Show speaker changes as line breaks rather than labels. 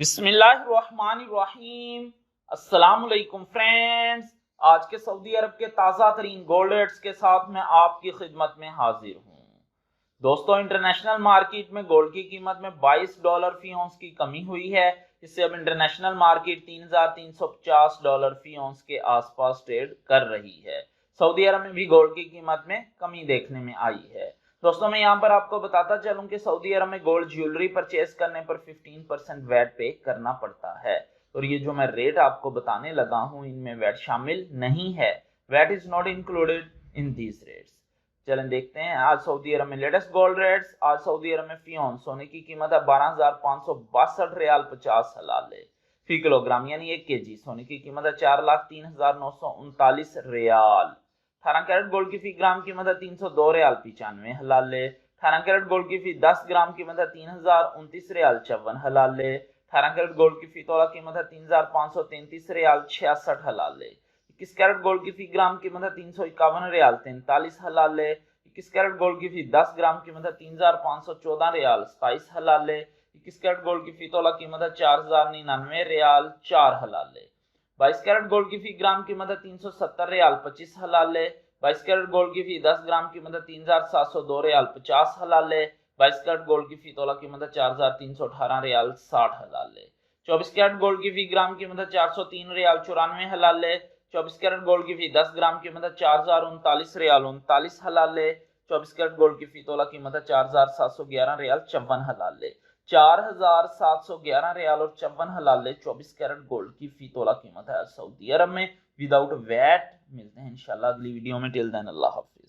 बिस्मिल्लाहिर्रहमानिर्रहीम। अस्सलामुअलैकुम फ्रेंड्स, आज के सऊदी अरब के ताज़ा तरीन गोल्ड रेट्स के साथ मैं आपकी खिदमत में हाजिर हूँ। दोस्तों, इंटरनेशनल मार्केट में गोल्ड की कीमत में $22 फी औंस की कमी हुई है। इससे अब इंटरनेशनल मार्केट $3,350 फी औंस के आसपास ट्रेड कर रही है। सऊदी अरब में भी गोल्ड की कीमत में कमी देखने में आई है। दोस्तों, मैं यहाँ पर आपको बताता चलूं कि सऊदी अरब में गोल्ड ज्वेलरी परचेज करने पर 15% वैट पे करना पड़ता है। और ये जो मैं रेट आपको बताने लगा हूँ, इनमें वैट शामिल नहीं है। VAT is not included in these rates. चलें देखते हैं आज सऊदी अरब में लेटेस्ट गोल्ड रेट्स। आज सऊदी अरब में फी औंस सोने की कीमत है 12,562 रियाल 50 हलाले फी किलोग्राम, यानी 1 kg सोने की कीमत है 4,03,939 रियाल। 18 कैरेट गोल्ड की फी ग्राम कीमत है 302 रियाल 95 हलाले। 18 कैरेट गोल्ड की फी 10 ग्राम कीमत है 3,029 रियाल 54 हलाले। 18 कैरेट गोल्ड की फी तोला कीमत है 3,533 रियाल 66 हलाले। 21 कैरेट गोल्ड की फी ग्राम कीमत है 351 रियाल 43 हलाले। 21 कैरेट गोल्ड की फी 10 ग्राम कीमत है 3,514 रियाल 27 हलाले। 21 कैरेट गोल्ड की फी तोला कीमत है 4,099 रियाल 4 हलाले। 22 कैरेट गोल्ड की फी ग्राम कीमत है 370 रियाल 25 हलाले। 22 कैरेट गोल्ड की फी 10 ग्राम कीमत है 3,702 रियाल 50 हलाले। 22 कैरेट गोल्ड की फी तोला कीमत है 4,318 रियाल 60 हलाले। 24 कैरेट गोल्ड की फी ग्राम कीमत है 403 रियाल 94 हलाले। 24 कैरेट गोल्ड की फी 10 ग्राम कीमत है 4,039 रियाल 39 हलाले। 24 कैरेट गोल्ड की फी तोला कीमत है 4,711 रियाल 54 हलाले। 4,711 रियाल और 54 हलाले 24 कैरेट गोल्ड की फी तोला कीमत है सऊदी अरब में विदाउट वैट। मिलते हैं इंशाल्लाह अगली वीडियो में। टिल देन अल्लाह हाफिज।